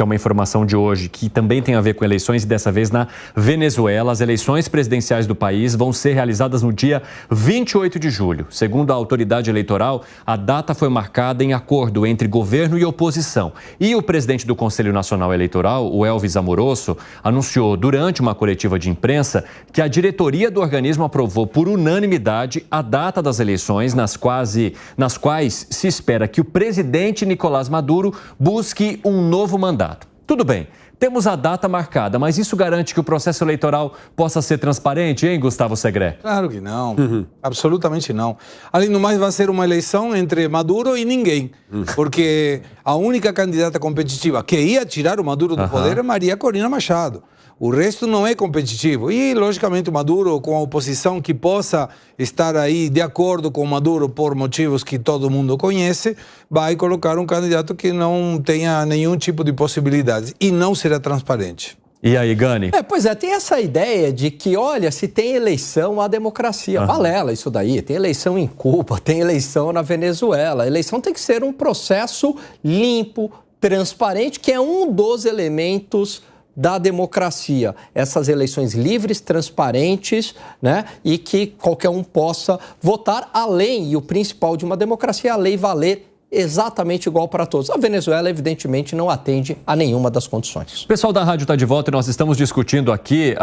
que é uma informação de hoje, que também tem a ver com eleições, e dessa vez na Venezuela. As eleições presidenciais do país vão ser realizadas no dia 28 de julho. Segundo a autoridade eleitoral, a data foi marcada em acordo entre governo e oposição. E o presidente do Conselho Nacional Eleitoral, o Elvis Amoroso, anunciou durante uma coletiva de imprensa que a diretoria do organismo aprovou por unanimidade a data das eleições, nas quais se espera que o presidente Nicolás Maduro busque um novo mandato. Tudo bem, temos a data marcada, mas isso garante que o processo eleitoral possa ser transparente, hein, Gustavo Segré? Claro que não, absolutamente não. Além do mais, vai ser uma eleição entre Maduro e ninguém, porque a única candidata competitiva que ia tirar o Maduro do poder é Maria Corina Machado. O resto não é competitivo. E, logicamente, o Maduro, com a oposição que possa estar aí de acordo com o Maduro por motivos que todo mundo conhece, vai colocar um candidato que não tenha nenhum tipo de possibilidades. E não será transparente. E aí, Gani? Pois é, tem essa ideia de que, olha, se tem eleição, há democracia. Balela isso daí. Tem eleição em Cuba, tem eleição na Venezuela. A eleição tem que ser um processo limpo, transparente, que é um dos elementos da democracia. Essas eleições livres, transparentes, né? E que qualquer um possa votar, além, e o principal de uma democracia, a lei valer exatamente igual para todos. A Venezuela, evidentemente, não atende a nenhuma das condições. O pessoal da rádio está de volta e nós estamos discutindo aqui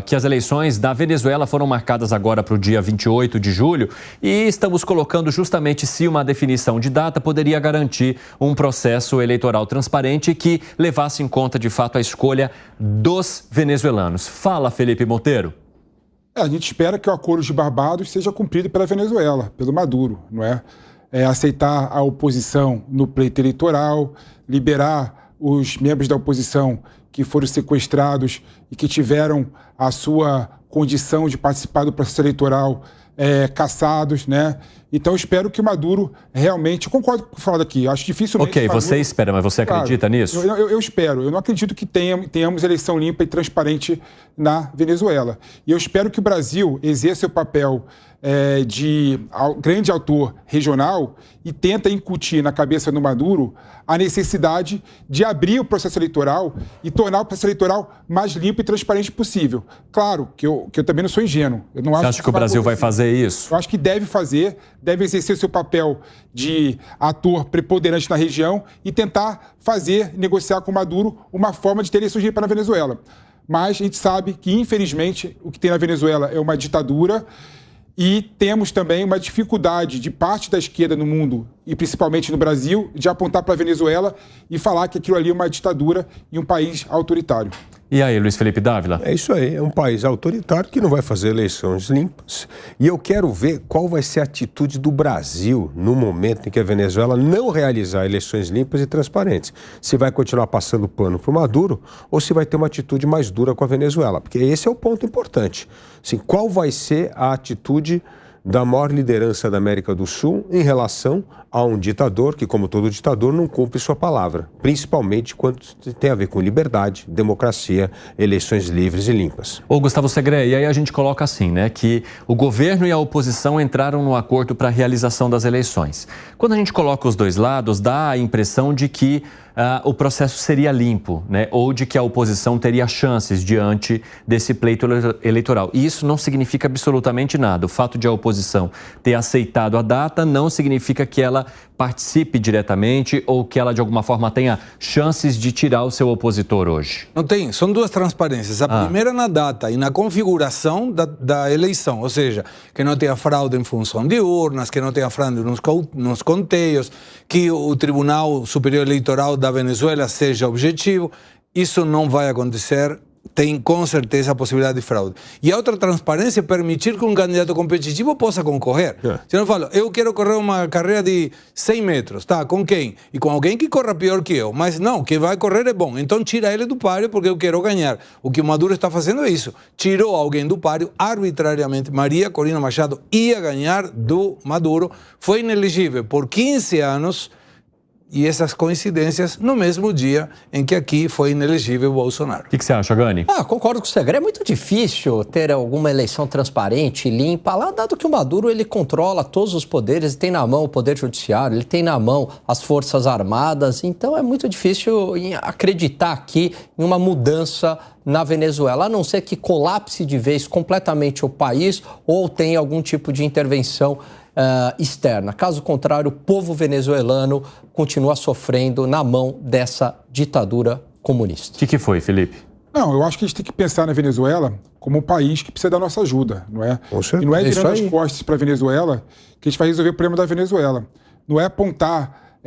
que as eleições da Venezuela foram marcadas agora para o dia 28 de julho e estamos colocando justamente se uma definição de data poderia garantir um processo eleitoral transparente que levasse em conta, de fato, a escolha dos venezuelanos. Fala, Felipe Monteiro. A gente espera que o acordo de Barbados seja cumprido pela Venezuela, pelo Maduro, não é? Aceitar a oposição no pleito eleitoral, liberar os membros da oposição que foram sequestrados e que tiveram a sua condição de participar do processo eleitoral caçados, né? Então, eu espero que o Maduro realmente... Concordo com o que falado aqui, acho dificilmente... Ok, Maduro, você espera, mas você acredita nisso? Eu espero. Eu não acredito que tenhamos eleição limpa e transparente na Venezuela. E eu espero que o Brasil exerça o papel de grande autor regional e tenta incutir na cabeça do Maduro a necessidade de abrir o processo eleitoral e tornar o processo eleitoral mais limpo e transparente possível. Claro que eu também não sou ingênuo. Eu não Você acha que o Brasil vai fazer isso? Eu acho que deve fazer, deve exercer seu papel de ator preponderante na região e tentar negociar com o Maduro uma forma de ter eleições limpas na Venezuela. Mas a gente sabe que, infelizmente, o que tem na Venezuela é uma ditadura. E temos também uma dificuldade de parte da esquerda no mundo, e principalmente no Brasil, de apontar para a Venezuela e falar que aquilo ali é uma ditadura e um país autoritário. E aí, Luiz Felipe Dávila? É isso aí, é um país autoritário que não vai fazer eleições limpas. E eu quero ver qual vai ser a atitude do Brasil no momento em que a Venezuela não realizar eleições limpas e transparentes. Se vai continuar passando pano para o Maduro ou se vai ter uma atitude mais dura com a Venezuela. Porque esse é o ponto importante. Assim, qual vai ser a atitude da maior liderança da América do Sul em relação a um ditador que, como todo ditador, não cumpre sua palavra, principalmente quando tem a ver com liberdade, democracia, eleições livres e limpas. Ô, Gustavo Segré, e aí a gente coloca assim, né, que o governo e a oposição entraram no acordo para a realização das eleições. Quando a gente coloca os dois lados, dá a impressão de que o processo seria limpo, né? Ou de que a oposição teria chances diante desse pleito eleitoral. E isso não significa absolutamente nada. O fato de a oposição ter aceitado a data não significa que ela participe diretamente ou que ela, de alguma forma, tenha chances de tirar o seu opositor hoje. Não tem, são duas transparências. A primeira na data e na configuração da eleição, ou seja, que não tenha fraude em função de urnas, que não tenha fraude nos conteios, que o Tribunal Superior Eleitoral da Venezuela seja objetivo. Isso não vai acontecer. Tem com certeza a possibilidade de fraude. E a outra transparência é permitir que um candidato competitivo possa concorrer. Se eu não falo, eu quero correr uma carreira de 100 metros, tá? Com quem? E com alguém que corra pior que eu. Mas não, quem vai correr é bom. Então tira ele do páreo porque eu quero ganhar. O que o Maduro está fazendo é isso. Tirou alguém do páreo arbitrariamente. Maria Corina Machado ia ganhar do Maduro. Foi inelegível por 15 anos. e essas coincidências no mesmo dia em que aqui foi inelegível o Bolsonaro. O que você acha, Gani? Concordo com o Segré. É muito difícil ter alguma eleição transparente, limpa, lá, dado que o Maduro ele controla todos os poderes, ele tem na mão o poder judiciário, ele tem na mão as Forças Armadas, então é muito difícil acreditar aqui em uma mudança na Venezuela, a não ser que colapse de vez completamente o país ou tenha algum tipo de intervenção externa. Caso contrário, o povo venezuelano continua sofrendo na mão dessa ditadura comunista. O que foi, Felipe? Não, eu acho que a gente tem que pensar na Venezuela como um país que precisa da nossa ajuda, não é? E não é virando as costas para a Venezuela que a gente vai resolver o problema da Venezuela. Não é apontar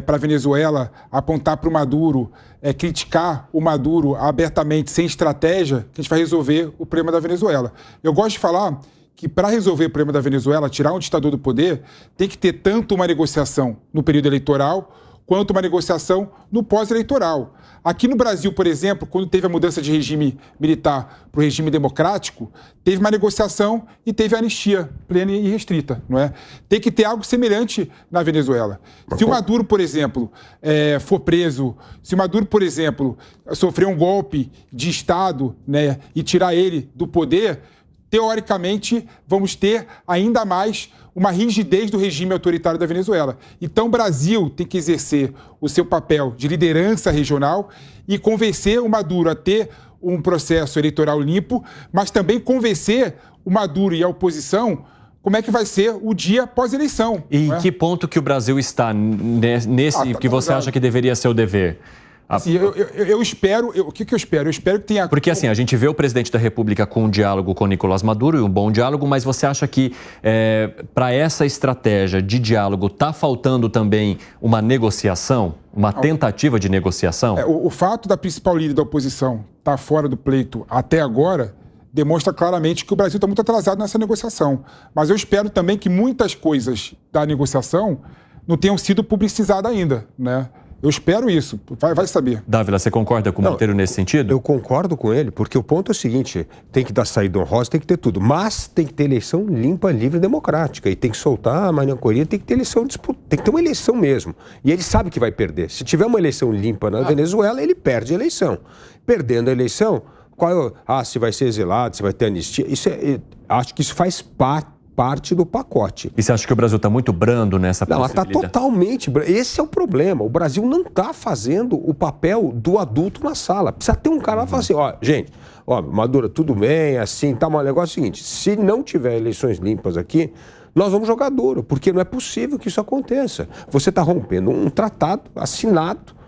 para a Venezuela, apontar para o Maduro, criticar o Maduro abertamente, sem estratégia, que a gente vai resolver o problema da Venezuela. Eu gosto de falar que para resolver o problema da Venezuela, tirar um ditador do poder, tem que ter tanto uma negociação no período eleitoral, quanto uma negociação no pós-eleitoral. Aqui no Brasil, por exemplo, quando teve a mudança de regime militar para o regime democrático, teve uma negociação e teve anistia plena e restrita, não é? Tem que ter algo semelhante na Venezuela. Se o Maduro, por exemplo, for preso, se o Maduro, por exemplo, sofrer um golpe de Estado, né, e tirar ele do poder, teoricamente, vamos ter ainda mais uma rigidez do regime autoritário da Venezuela. Então, o Brasil tem que exercer o seu papel de liderança regional e convencer o Maduro a ter um processo eleitoral limpo, mas também convencer o Maduro e a oposição como é que vai ser o dia pós-eleição. E em que ponto que o Brasil está nesse que você acha que deveria ser o dever? Assim, eu espero... O que eu espero? Eu espero que tenha... Porque assim, a gente vê o presidente da República com um diálogo com o Nicolás Maduro, e um bom diálogo, mas você acha que para essa estratégia de diálogo está faltando também uma negociação, uma tentativa de negociação? O fato da principal líder da oposição estar fora do pleito até agora demonstra claramente que o Brasil está muito atrasado nessa negociação. Mas eu espero também que muitas coisas da negociação não tenham sido publicizadas ainda, né? Eu espero isso. Vai saber. Dávila, você concorda com o Monteiro nesse sentido? Eu concordo com ele, porque o ponto é o seguinte, tem que dar saída honrosa, tem que ter tudo, mas tem que ter eleição limpa, livre e democrática, e tem que soltar a maniancoria, tem que ter eleição disputa, tem que ter uma eleição mesmo. E ele sabe que vai perder. Se tiver uma eleição limpa na Venezuela, ele perde a eleição. Perdendo a eleição, se vai ser exilado, se vai ter anistia, acho que isso faz parte do pacote. E você acha que o Brasil está muito brando nessa possibilidade? Não, está totalmente... Esse é o problema. O Brasil não está fazendo o papel do adulto na sala. Precisa ter um cara lá e falar assim, gente, Maduro, tudo bem, assim, tá, mas o negócio é o seguinte, se não tiver eleições limpas aqui, nós vamos jogar duro, porque não é possível que isso aconteça. Você está rompendo um tratado assinado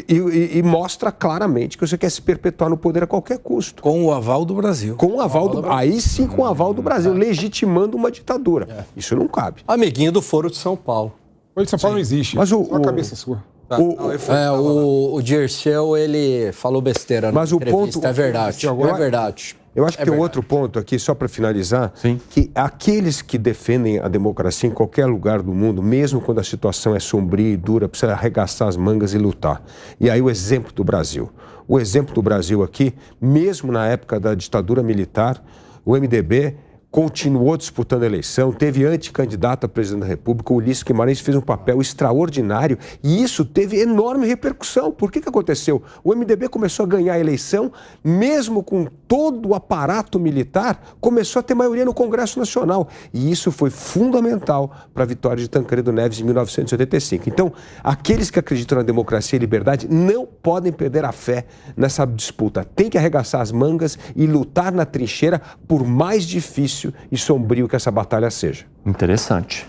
e mostra claramente que você quer se perpetuar no poder a qualquer custo. Com o aval do Brasil. Com o aval do Brasil. Aí sim, com o aval do Brasil, legitimando uma ditadura. Isso não cabe. Amiguinho do Foro de São Paulo. O Foro de São Paulo não existe. Mas só a cabeça sua. O Dirceu, ele falou besteira na entrevista. É verdade. É verdade. Eu acho que tem um outro ponto aqui, só para finalizar, que aqueles que defendem a democracia em qualquer lugar do mundo, mesmo quando a situação é sombria e dura, precisa arregaçar as mangas e lutar. E aí o exemplo do Brasil. O exemplo do Brasil aqui, mesmo na época da ditadura militar, o MDB continuou disputando a eleição, teve anticandidato a presidente da República, o Ulisses Guimarães fez um papel extraordinário e isso teve enorme repercussão. Por que aconteceu? O MDB começou a ganhar a eleição, mesmo com todo o aparato militar, começou a ter maioria no Congresso Nacional. E isso foi fundamental para a vitória de Tancredo Neves em 1985. Então, aqueles que acreditam na democracia e liberdade não podem perder a fé nessa disputa. Tem que arregaçar as mangas e lutar na trincheira, por mais difícil e sombrio que essa batalha seja. Interessante.